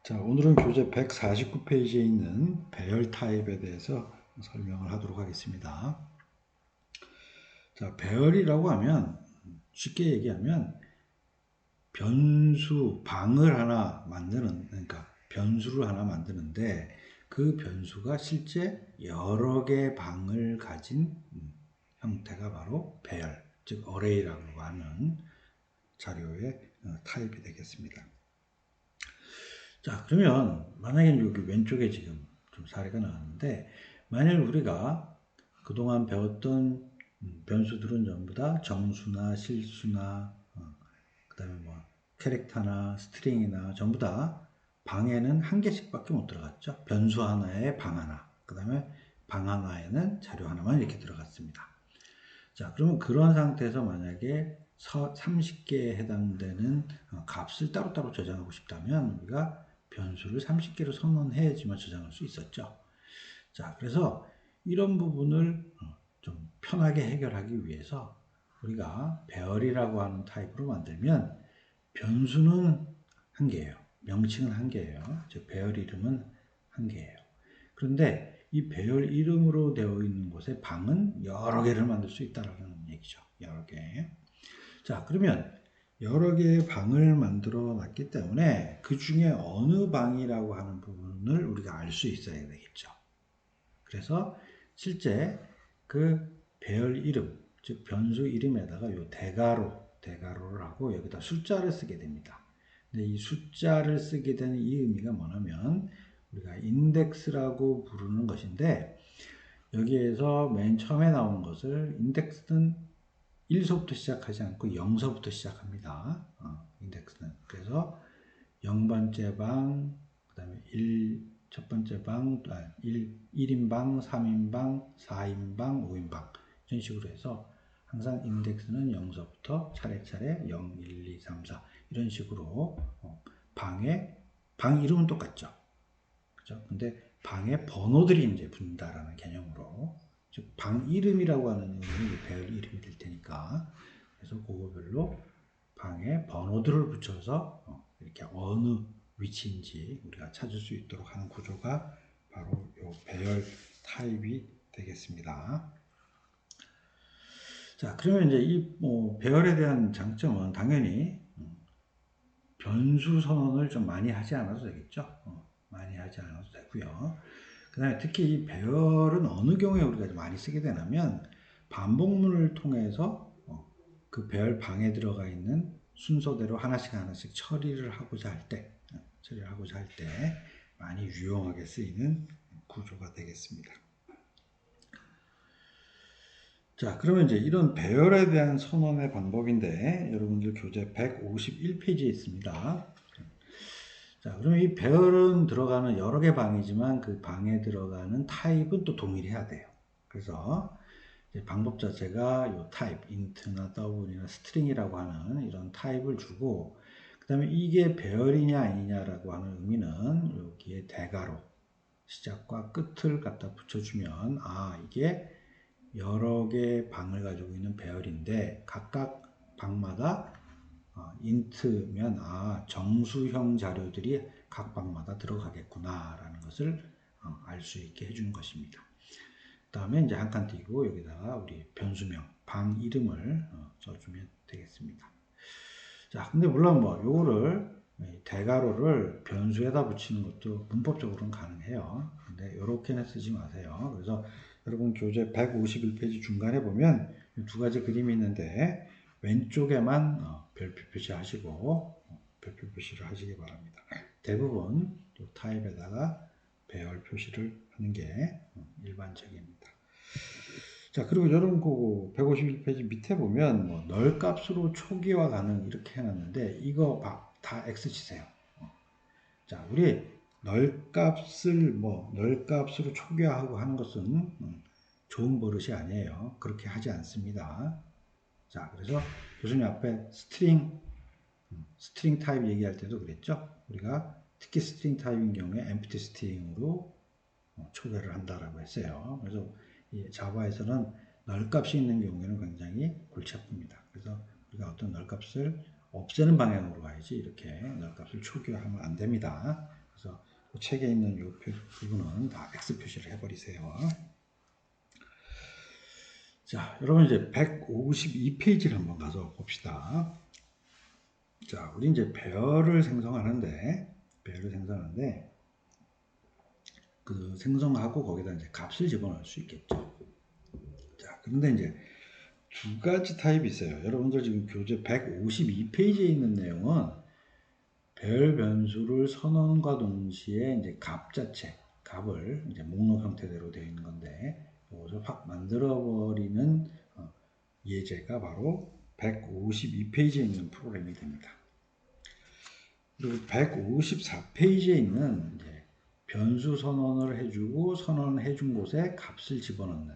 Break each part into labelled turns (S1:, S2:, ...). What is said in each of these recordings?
S1: 자, 오늘은 교재 149페이지에 있는 배열 타입에 대해서 설명을 하도록 하겠습니다. 자, 배열이라고 하면 쉽게 얘기하면 변수, 방을 하나 만드는, 그러니까 변수를 하나 만드는데 그 변수가 실제 여러 개의 방을 가진 형태가 바로 배열, 즉 어레이라고 하는 자료의 타입이 되겠습니다. 자, 그러면 만약에 여기 왼쪽에 지금 좀 사례가 나왔는데, 만약 우리가 그동안 배웠던 변수들은 전부 다 정수나 실수나 그 다음에 뭐 캐릭터나 스트링이나 전부 다 방에는 한 개씩밖에 못 들어갔죠. 변수 하나에 방 하나, 그 다음에 방 하나에는 자료 하나만 이렇게 들어갔습니다. 자, 그러면 그런 상태에서 만약에 30개에 해당되는 값을 따로따로 저장하고 싶다면 우리가 변수를 30개로 선언해야지만 저장할 수 있었죠. 자, 그래서 이런 부분을 좀 편하게 해결하기 위해서 우리가 배열이라고 하는 타입으로 만들면 변수는 한 개예요. 명칭은 한 개예요. 즉 배열 이름은 한 개예요. 그런데 이 배열 이름으로 되어 있는 곳에 방은 여러 개를 만들 수 있다는 얘기죠. 여러 개. 자, 그러면 여러 개의 방을 만들어 놨기 때문에 그 중에 어느 방이라고 하는 부분을 우리가 알 수 있어야 되겠죠. 그래서 실제 그 배열 이름, 즉 변수 이름에다가 요 대괄호를 하고 여기다 숫자를 쓰게 됩니다. 근데 이 숫자를 쓰게 되는 이 의미가 뭐냐면 우리가 인덱스라고 부르는 것인데 여기에서 맨 처음에 나온 것을 인덱스는 1서부터 시작하지 않고 0서부터 시작합니다. 인덱스는. 그래서 0번째 방, 그 다음에 첫 번째 방, 1인방, 3인방, 4인방, 5인방 이런 식으로 해서 항상 인덱스는 0서부터 차례차례 0, 1, 2, 3, 4 이런 식으로 방 이름은 똑같죠. 그죠? 근데 방의 번호들이 이제 붙는다라는 개념으로 즉 방 이름이라고 하는 의미는 배열 이름이 될 테니까 그래서 그거별로 방에 번호들을 붙여서 이렇게 어느 위치인지 우리가 찾을 수 있도록 하는 구조가 바로 이 배열 타입이 되겠습니다. 자, 그러면 이제 이 배열에 대한 장점은 당연히 변수 선언을 좀 많이 하지 않아도 되겠죠. 많이 하지 않아도 되고요. 그 다음에 특히 이 배열은 어느 경우에 우리가 많이 쓰게 되냐면 반복문을 통해서 그 배열 방에 들어가 있는 순서대로 하나씩 처리를 하고자 할 때 많이 유용하게 쓰이는 구조가 되겠습니다. 자, 그러면 이제 이런 배열에 대한 선언의 방법인데 여러분들 교재 151페이지에 있습니다. 자, 그러면 이 배열은 들어가는 여러 개 방이지만 그 방에 들어가는 타입은 또 동일해야 돼요. 그래서 방법 자체가 이 타입, int나 double이나 string이라고 하는 이런 타입을 주고 그 다음에 이게 배열이냐 아니냐라고 하는 의미는 여기에 대괄호 시작과 끝을 갖다 붙여주면 이게 여러 개의 방을 가지고 있는 배열인데 각각 방마다 int면 정수형 자료들이 각 방마다 들어가겠구나 라는 것을 알 수 있게 해주는 것입니다. 그 다음에 이제 한 칸 띄고 여기다가 우리 변수명 방 이름을 써주면 되겠습니다. 자, 근데 물론 뭐 요거를 대괄호를 변수에다 붙이는 것도 문법적으로는 가능해요. 근데 이렇게는 쓰지 마세요. 그래서 여러분 교재 151페이지 중간에 보면 두 가지 그림이 있는데 왼쪽에만 별표 표시하시고 별표 표시를 하시기 바랍니다. 대부분 이 타입에다가 배열 표시를 하는 게 일반적입니다. 자, 그리고 여러분 그 151페이지 밑에 보면 뭐 널 값으로 초기화 가능 이렇게 해놨는데 이거 다 X 치세요. 자, 우리 널 값으로 초기화하고 하는 것은 좋은 버릇이 아니에요. 그렇게 하지 않습니다. 자, 그래서 교수님 앞에 스트링 타입 얘기할 때도 그랬죠. 우리가 특히 스트링 타입인 경우에 empty string으로 초기화를 한다라고 했어요. 그래서 이 자바에서는 널 값이 있는 경우에는 굉장히 골치 아픕니다. 그래서 우리가 어떤 널 값을 없애는 방향으로 가야지 이렇게 널 값을 초기화하면 안 됩니다. 그래서 그 책에 있는 이 부분은 다 X 표시를 해버리세요. 자, 여러분 이제 152페이지를 한번 가서 봅시다. 자, 우리 이제 배열을 생성하는데 그 생성하고 거기다 이제 값을 집어넣을 수 있겠죠. 자, 그런데 이제 두 가지 타입이 있어요. 여러분들 지금 교재 152페이지에 있는 내용은 배열 변수를 선언과 동시에 이제 값 자체, 값을 이제 목록 형태대로 되어 있는 건데 이것을 확 만들어 버리는 예제가 바로 152페이지에 있는 프로그램이 됩니다. 그리고 154페이지에 있는 이제 변수 선언을 해주고 선언해준 곳에 값을 집어넣는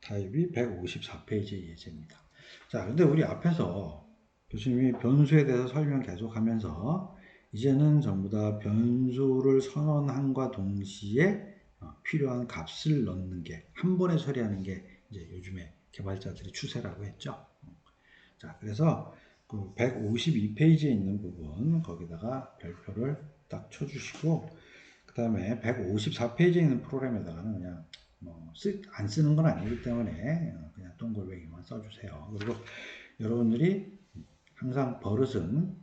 S1: 타입이 154페이지의 예제입니다. 자, 근데 우리 앞에서 교수님이 변수에 대해서 설명 계속 하면서 이제는 전부 다 변수를 선언함과 동시에 필요한 값을 넣는 게 한 번에 처리하는 게 이제 요즘에 개발자들의 추세라고 했죠. 자, 그래서 그 152페이지에 있는 부분 거기다가 별표를 딱 쳐주시고 그 다음에 154페이지에 있는 프로그램에다가는 그냥 안 쓰는 건 아니기 때문에 그냥 동글뱅이만 써주세요. 그리고 여러분들이 항상 버릇은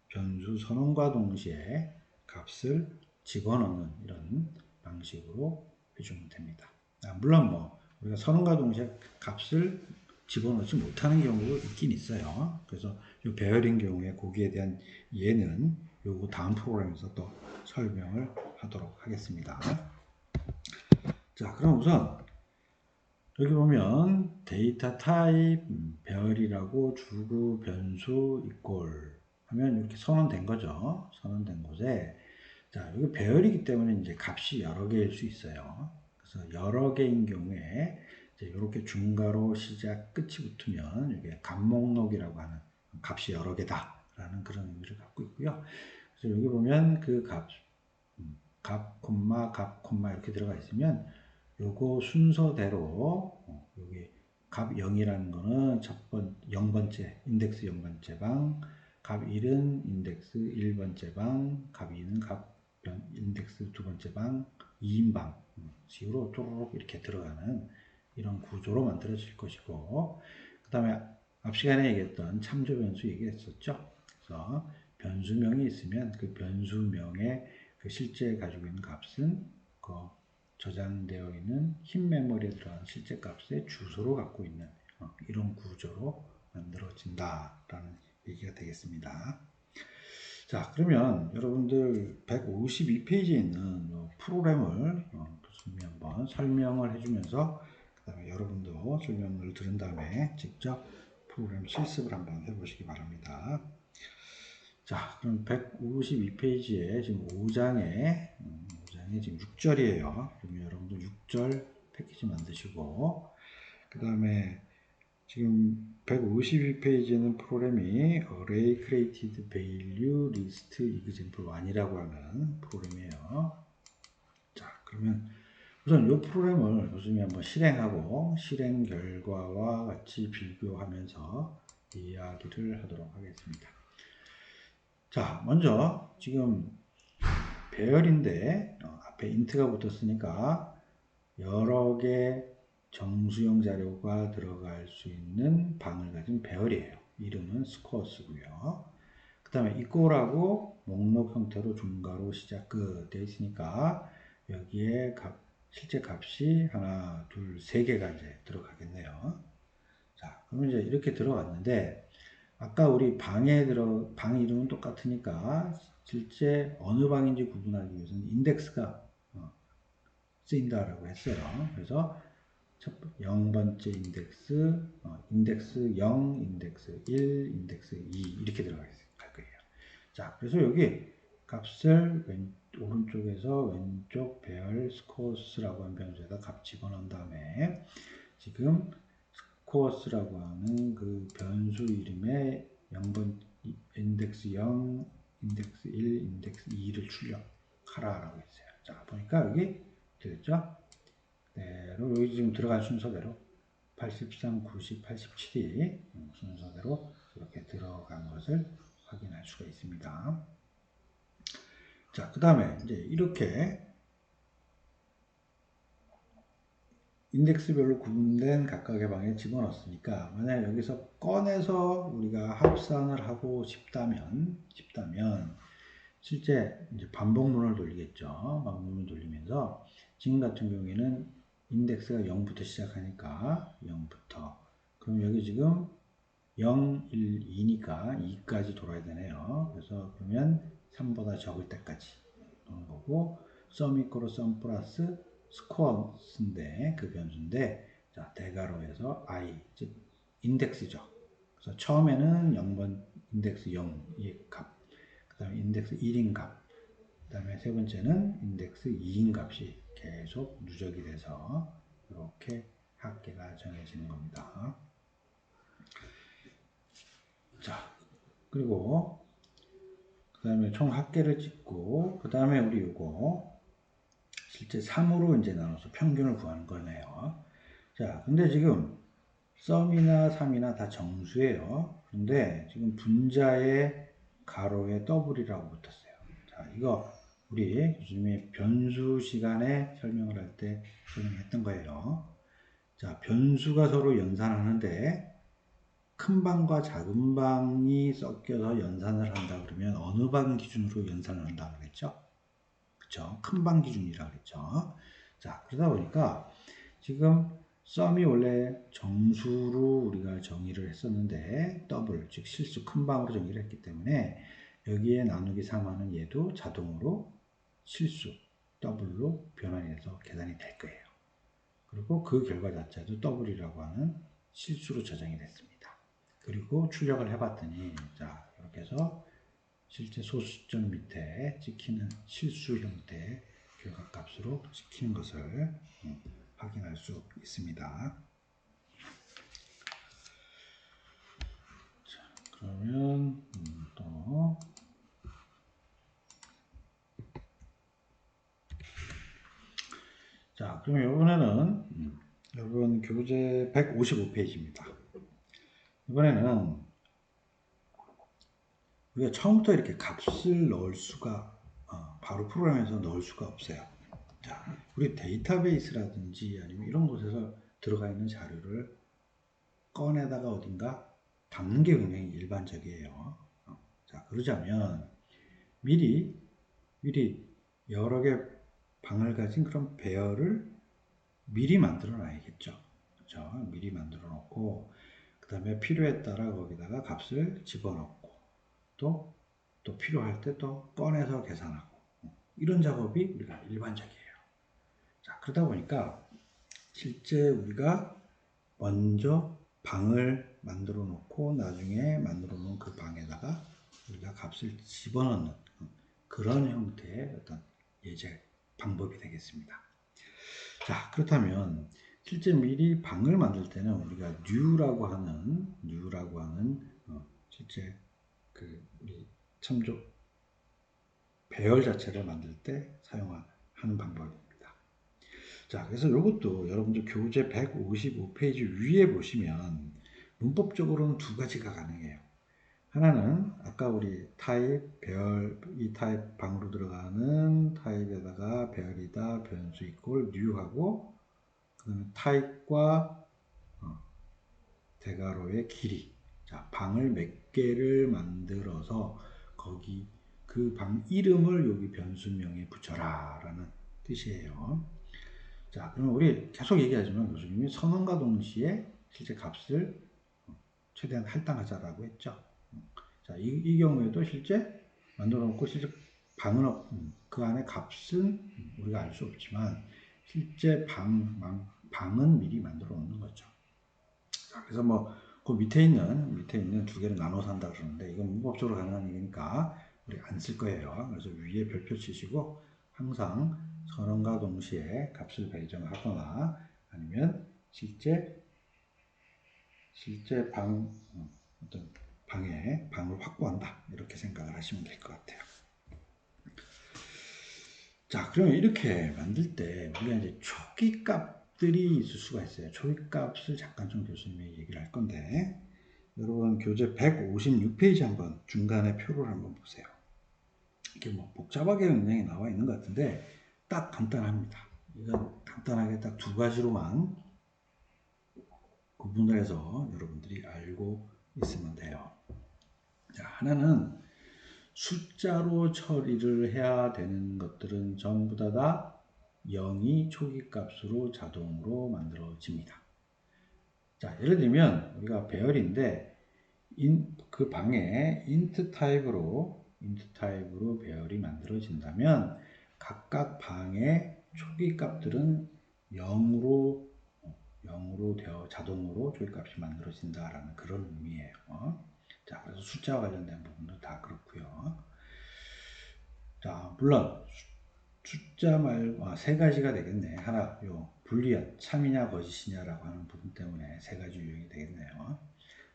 S1: 변수 선언과 동시에 값을 집어넣는 이런 방식으로 해주면 됩니다. 물론 우리가 선언과 동시에 값을 집어넣지 못하는 경우도 있긴 있어요. 그래서 이 배열인 경우에 거기에 대한 예는 요거 다음 프로그램에서 또 설명을 하도록 하겠습니다. 자, 그럼 우선 여기 보면 데이터 타입 배열이라고 주구 변수 이꼴 하면 이렇게 선언된 거죠. 선언된 곳에 자, 여기 배열이기 때문에 이제 값이 여러 개일 수 있어요. 그래서 여러 개인 경우에 이제 이렇게 중괄호 시작 끝이 붙으면 이게 값 목록이라고 하는 값이 여러 개다라는 그런 의미를 갖고 있고요. 그래서 여기 보면 그 값, 콤마 이렇게 들어가 있으면 요거 순서대로 여기 값 0이라는 거는 0번째 인덱스 0번째 방, 값 1은 인덱스 1번째 방, 값 2는 인덱스 2번째 방, 2인방 식으로 쪼르륵 이렇게 들어가는 이런 구조로 만들어질 것이고 그 다음에 앞 시간에 얘기했던 참조 변수 얘기했었죠. 그래서 변수명이 있으면 그 변수명의 그 실제 가지고 있는 값은 그 저장되어 있는 흰 메모리에 들어간 실제 값의 주소로 갖고 있는 이런 구조로 만들어진다라는 얘기가 되겠습니다. 자, 그러면 여러분들 152페이지에 있는 프로그램을 교수님이 한번 설명을 해주면서 그 다음에 여러분도 설명을 들은 다음에 직접 프로그램 실습을 한번 해보시기 바랍니다. 자, 그럼 152페이지에 지금 5장에 지금 6절이에요. 그러면 여러분들 6절 패키지 만드시고 그 다음에 지금 152페이지에는 프로그램이 Array Created Value List Example 1이라고 하는 프로그램이에요. 자, 그러면 우선 이 프로그램을 교수님이 한번 실행하고 실행 결과와 같이 비교하면서 이야기를 하도록 하겠습니다. 자, 먼저 지금 배열인데 앞에 int가 붙었으니까 여러 개 정수형 자료가 들어갈 수 있는 방을 가진 배열이에요. 이름은 스코어스고요. 그 다음에 equal하고 목록 형태로 중괄호 시작 끝 되어 있으니까 여기에 실제 값이 하나, 둘, 세 개가 이제 들어가겠네요. 자, 그러면 이제 이렇게 들어갔는데 아까 우리 방 이름은 똑같으니까 실제 어느 방인지 구분하기 위해서는 인덱스가 쓰인다라고 했어요. 그래서 0번째 인덱스 0, 인덱스 1, 인덱스 2 이렇게 들어갈 거예요. 자, 그래서 여기 값을 오른쪽에서 왼쪽 배열 스코어스라고 하는 변수에다 값 집어넣은 다음에 지금 스코어스라고 하는 그 변수 이름에 0번 인덱스 0, 인덱스 1, 인덱스 2를 출력하라라고 했어요. 자, 보니까 여기 됐죠? 그대로 여기 지금 들어갈 순서대로 83, 90, 87이 순서대로 이렇게 들어간 것을 확인할 수가 있습니다. 자, 그 다음에 이제 이렇게 인덱스별로 구분된 각각의 방에 집어넣었으니까 만약 여기서 꺼내서 우리가 합산을 하고 싶다면 실제 이제 반복문을 돌리겠죠. 반복문을 돌리면서 지금 같은 경우에는 인덱스가 0부터 시작하니까 0부터 그럼 여기 지금 0, 1, 2니까 2까지 돌아야 되네요. 그래서 그러면 3보다 적을 때까지 도는 거고 sum equal sum 플러스 스코어인데 그 변수인데 자 대괄호에서 i 즉 인덱스죠. 그래서 처음에는 0번 인덱스 0의 값, 그 다음에 인덱스 1인 값, 그 다음에 세 번째는 인덱스 2인 값이 계속 누적이 돼서 이렇게 합계가 정해지는 겁니다. 자, 그리고 그 다음에 총 합계를 찍고 그 다음에 우리 이거 실제 3으로 이제 나눠서 평균을 구하는 거네요. 자, 근데 지금 썸이나 3이나 다 정수예요. 그런데 지금 분자의 가로에 더블이라고 붙었어요. 자, 이거 우리 교수님이 변수 시간에 설명을 할 때 설명했던 거예요. 자, 변수가 서로 연산하는데 큰 방과 작은 방이 섞여서 연산을 한다 그러면 어느 방 기준으로 연산을 한다 그랬죠? 그쵸? 큰 방 기준이라 그랬죠? 자, 그러다 보니까 지금 썸이 원래 정수로 우리가 정의를 했었는데 더블, 즉 실수 큰 방으로 정의를 했기 때문에 여기에 나누기 3하는 얘도 자동으로 실수, 더블로 변환이 돼서 계산이 될 거예요. 그리고 그 결과 자체도 더블이라고 하는 실수로 저장이 됐습니다. 그리고 출력을 해봤더니 자 이렇게 해서 실제 소수점 밑에 찍히는 실수 형태의 결과값으로 찍히는 것을 확인할 수 있습니다. 자, 그러면 또 자, 그러면 이번에는 여러분 교재 155페이지입니다. 이번에는 우리가 처음부터 이렇게 값을 넣을 수가 바로 프로그램에서 넣을 수가 없어요. 자, 우리 데이터베이스라든지 아니면 이런 곳에서 들어가 있는 자료를 꺼내다가 어딘가 담는 게 굉장히 일반적이에요. 자, 그러자면 미리 여러 개 방을 가진 그런 배열을 미리 만들어 놔야겠죠. 그렇죠? 미리 만들어 놓고 그 다음에 필요에 따라 거기다가 값을 집어넣고 또 필요할 때 또 꺼내서 계산하고 이런 작업이 우리가 일반적이에요. 자, 그러다 보니까 실제 우리가 먼저 방을 만들어 놓고 나중에 만들어 놓은 그 방에다가 우리가 값을 집어넣는 그런 형태의 어떤 예제 방법이 되겠습니다. 자, 그렇다면 실제 미리 방을 만들 때는 우리가 new라고 하는 실제 그 우리 참조 배열 자체를 만들 때 사용하는 방법입니다. 자, 그래서 이것도 여러분들 교재 155페이지 위에 보시면 문법적으로는 두 가지가 가능해요. 하나는 아까 우리 타입, 배열, 이 타입 방으로 들어가는 타입에다가 배열이다, 변수 이꼴, 뉴하고 그다음에 타입과 대괄호의 길이. 자, 방을 몇 개를 만들어서 거기 그 방 이름을 여기 변수명에 붙여라 라는 뜻이에요. 자, 그럼 우리 계속 얘기하지만 교수님이 선언과 동시에 실제 값을 최대한 할당하자라고 했죠. 자, 이 경우에도 실제 만들어 놓고 실제 방은 그 안에 값은 우리가 알 수 없지만 실제 방은 미리 만들어 놓는 거죠. 자, 그래서 뭐 그 밑에 있는 두 개를 나눠서 한다 그러는데 이건 문법적으로 가능한 얘기니까 우리 안 쓸 거예요. 그래서 위에 별표 치시고 항상 선언과 동시에 값을 배정하거나 아니면 실제 어떤 방을 확보한다 이렇게 생각을 하시면 될 것 같아요. 자, 그러면 이렇게 만들 때 우리가 이제 초기 값들이 있을 수가 있어요. 초기 값을 잠깐 좀 교수님이 얘기를 할 건데 여러분 교재 156페이지 한번 중간에 표를 한번 보세요. 이게 뭐 복잡하게 굉장히 나와 있는 것 같은데 딱 간단합니다. 이건 간단하게 딱 두 가지로만 구분을 해서 여러분들이 알고 있으면 돼요. 자, 하나는 숫자로 처리를 해야 되는 것들은 전부 다 0이 초기값으로 자동으로 만들어집니다. 자, 예를 들면 우리가 배열인데 그 방에 int 타입으로 배열이 만들어진다면 각각 방의 초기 값들은 0으로 되어 자동으로 초기 값이 만들어진다라는 그런 의미예요. 자, 그래서 숫자와 관련된 부분도 다 그렇고요. 자, 물론 숫자 말고 세 가지가 되겠네. 하나, 요 불리한 참이냐 거짓이냐라고 하는 부분 때문에 세 가지 유형이 되겠네요.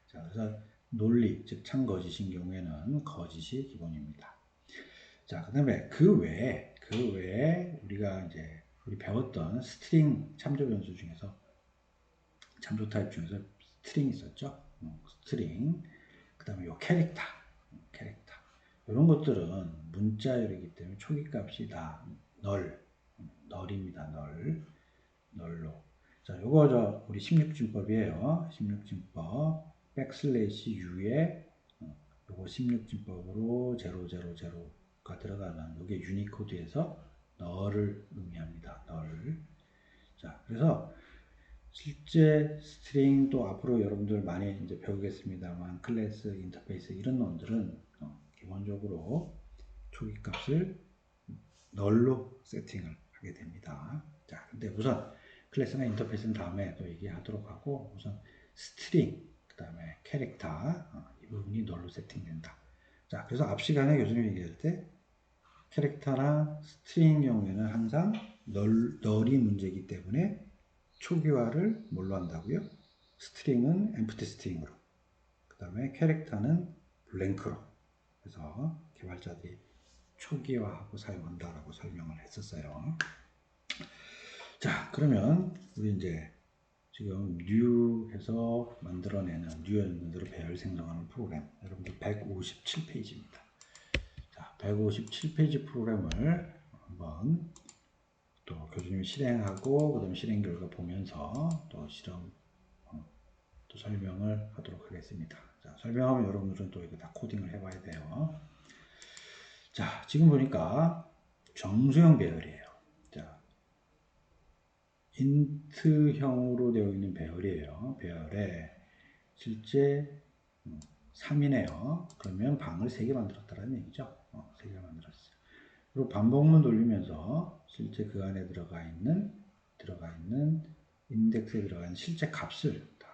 S1: 자, 그래서 논리, 즉 참거짓인 경우에는 거짓이 기본입니다. 자, 그다음에 그 외에 우리가 이제 우리 배웠던 스트링 참조 변수 중에서 참조 타입 중에서 스트링 있었죠. 스트링. 그다음에 요 캐릭터. 이런 것들은 문자열이기 때문에 초기값이 다 널입니다. 널로. 자, 요거 우리 16진법이에요. 16진법 백슬래시 u에 요거 16진법으로 000가 들어가는 요게 유니코드에서 널을 의미합니다. 널. 자, 그래서 실제 스트링 또 앞으로 여러분들 많이 이제 배우겠습니다만 클래스, 인터페이스 이런 놈들은 기본적으로 초기 값을 널로 세팅을 하게 됩니다. 자, 근데 우선 클래스나 인터페이스는 다음에 또 얘기하도록 하고 우선 스트링, 그 다음에 캐릭터 이 부분이 널로 세팅된다. 자, 그래서 앞 시간에 교수님이 얘기할 때 캐릭터나 스트링 경우에는 항상 널이 문제이기 때문에 초기화를 뭘로 한다고요? 스트링은 엠프티 스트링으로, 그 다음에 캐릭터는 블랭크로. 그래서 개발자들이 초기화하고 사용한다라고 설명을 했었어요. 자, 그러면 우리 이제 지금 뉴해서 만들어내는 뉴에너지로 배열 생성하는 프로그램, 여러분들 157페이지입니다. 자, 157페이지 프로그램을 한번 또 교수님이 실행하고 그다음 실행 결과 보면서 또 실험 또 설명을 하도록 하겠습니다. 자, 설명하면 여러분들은 또 이거 다 코딩을 해봐야 돼요. 자, 지금 보니까 정수형 배열이에요. 자, 인트형으로 되어 있는 배열이에요. 배열에 실제 3이네요. 그러면 방을 3개 만들었다는 얘기죠. 3개 만들었어요. 그리고 반복문 돌리면서 실제 그 안에 들어가 있는 인덱스에 들어가 있는 실제 값을 다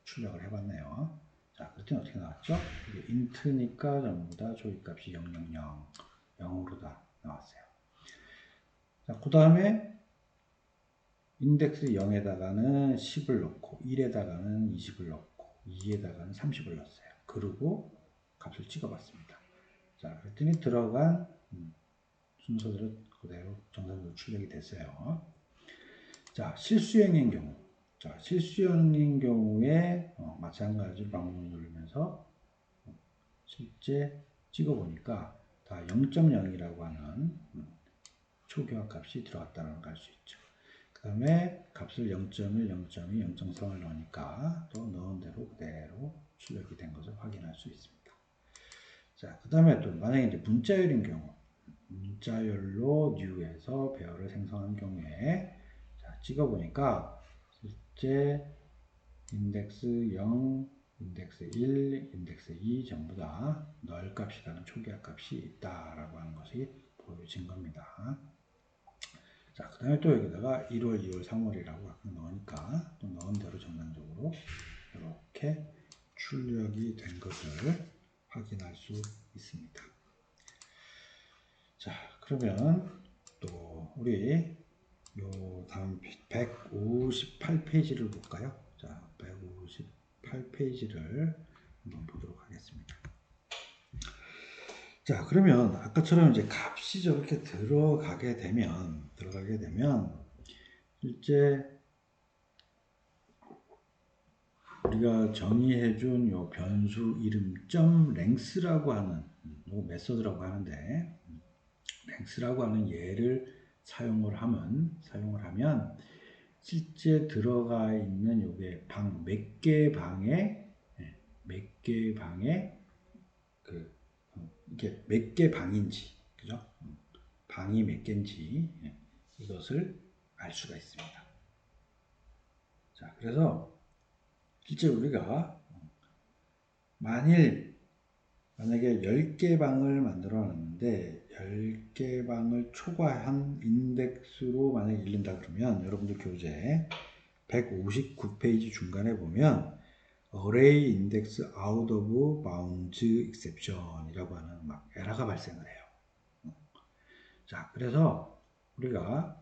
S1: 출력을 해봤네요. 자, 그랬더니 어떻게 나왔죠? 이게 int니까 전부 다 조이값이 000, 0으로 다 나왔어요. 자, 그 다음에 인덱스 0에다가는 10을 넣고 1에다가는 20을 넣고 2에다가는 30을 넣었어요. 그리고 값을 찍어봤습니다. 자, 그랬더니 들어간 순서대로 그대로 정상적으로 출력이 됐어요. 자, 실수형인 경우. 자, 실수형인 경우에 마찬가지로 방문을 누르면서 실제 찍어보니까 다 0.0이라고 하는 초기화 값이 들어갔다는 걸 알 수 있죠. 그 다음에 값을 0.1, 0.2, 0.3을 넣으니까 또 넣은 대로 그대로 출력이 된 것을 확인할 수 있습니다. 자, 그 다음에 또 만약에 이제 문자열인 경우, 문자열로 뉴에서 배열을 생성한 경우에 자, 찍어보니까 실제 인덱스 0, 인덱스 1, 인덱스 2 전부 다 널 값이라는 초기화 값이 있다라고 하는 것이 보여진 겁니다. 자, 그 다음에 또 여기다가 1월, 2월, 3월이라고 넣으니까 또 넣은 대로 정상적으로 이렇게 출력이 된 것을 확인할 수 있습니다. 자, 그러면 또 우리 요 다음 158페이지를 볼까요? 자, 158페이지를 한번 보도록 하겠습니다. 자, 그러면 아까처럼 이제 값이 저렇게 들어가게 되면 실제 우리가 정의해준 요 변수 이름 점 랭스라고 하는 요 메소드라고 하는데 랭스라고 하는 예를 사용을 하면 실제 들어가 있는 요게 몇 개의 방에 몇 개의 방에 그 이게 몇 개 방인지 그죠? 방이 몇 개인지 이것을 알 수가 있습니다. 자, 그래서 실제 우리가 만약에 10개 방을 만들어 놨는데 10개 방을 초과한 인덱스로 만약에 읽는다 그러면 여러분들 교재 159페이지 중간에 보면 Array Index Out of Bounds Exception 이라고 하는 막 에러가 발생을 해요. 자, 그래서 우리가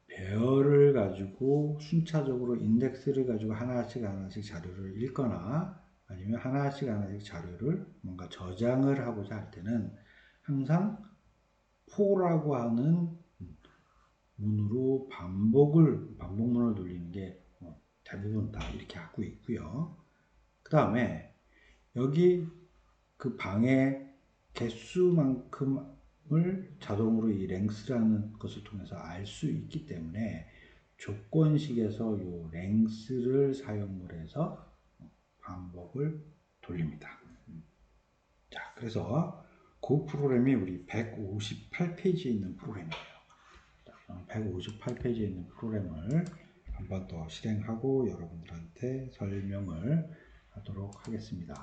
S1: 배열을 가지고 순차적으로 인덱스를 가지고 하나씩 자료를 읽거나 아니면 하나씩 자료를 뭔가 저장을 하고자 할 때는 항상 for라고 하는 문으로 반복문을 돌리는 게 대부분 다 이렇게 하고 있고요. 그 다음에 여기 그 방의 개수만큼을 자동으로 이 랭스라는 것을 통해서 알 수 있기 때문에 조건식에서 이 랭스를 사용을 해서 반복을 돌립니다. 자, 그래서 그 프로그램이 우리 158페이지에 있는 프로그램이에요. 158페이지에 있는 프로그램을 한번 더 실행하고 여러분들한테 설명을 하도록 하겠습니다.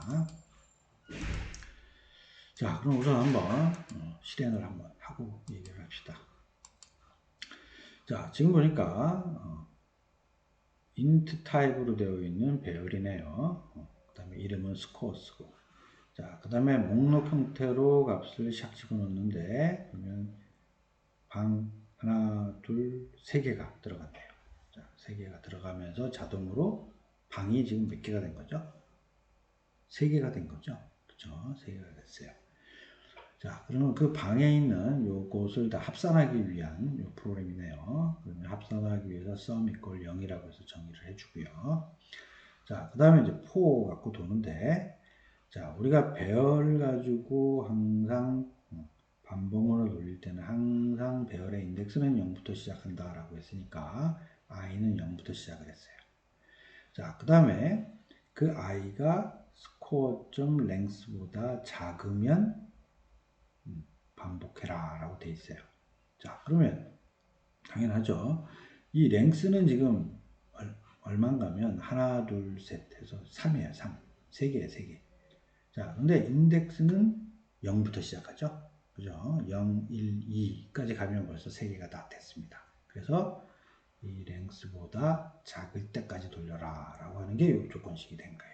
S1: 자, 그럼 우선 한번 실행을 한번 하고 얘기를 합시다. 자, 지금 보니까 int 타입으로 되어 있는 배열이네요. 그 다음에 이름은 스코어스고, 자, 그 다음에 목록 형태로 값을 샥 집어넣는데 그러면 방 하나, 둘, 세 개가 들어갔네요. 자, 세 개가 들어가면서 자동으로 방이 지금 몇 개가 된 거죠? 세 개가 된 거죠. 그렇죠? 세 개가 됐어요. 자, 그러면 그 방에 있는 요것을 다 합산하기 위한 요 프로그램이네요. 그러면 합산하기 위해서 sum equal 0이라고 해서 정의를 해주고요. 자, 그 다음에 이제 for 갖고 도는데, 자, 우리가 배열을 가지고 항상 반복문을 돌릴 때는 항상 배열의 인덱스는 0부터 시작한다라고 했으니까 i는 0부터 시작을 했어요. 자, 그 다음에 그 i가 score.length보다 작으면 반복해라 라고 되어 있어요. 자, 그러면 당연하죠. 이 랭스는 지금 얼마인가면 하나, 둘, 셋 해서 3이에요. 3. 3개예요. 3개. 자, 근데 인덱스는 0부터 시작하죠. 그죠? 0, 1, 2까지 가면 벌써 3개가 다 됐습니다. 그래서 이 랭스보다 작을 때까지 돌려라 라고 하는 게 이 조건식이 된 거예요.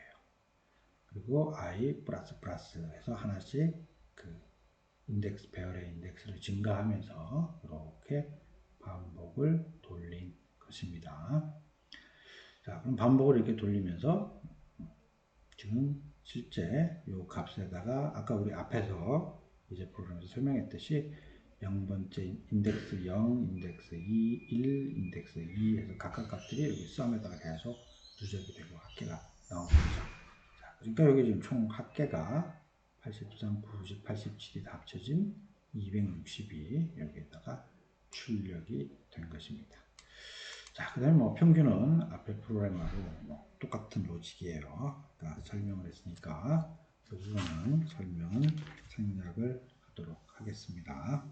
S1: 그리고 i 플러스 해서 하나씩 그 인덱스 배열의 인덱스를 증가하면서 이렇게 반복을 돌린 것입니다. 자, 그럼 반복을 이렇게 돌리면서 지금 실제 이 값에다가 아까 우리 앞에서 이제 프로그램에서 설명했듯이 0번째 인덱스 0, 인덱스 2, 1, 인덱스 2 해서 각각 값들이 여기 썸에다가 계속 누적이 되고 합계가 나오는 거죠. 자, 그러니까 여기 지금 총 합계가 83, 90, 87이 다 합쳐진 262 여기에다가 출력이 된 것입니다. 자, 그 다음에 뭐 평균은 앞에 프로그램하고 뭐 똑같은 로직이에요. 그러니까 설명을 했으니까 그 부분은 설명은 생략을 하도록 하겠습니다.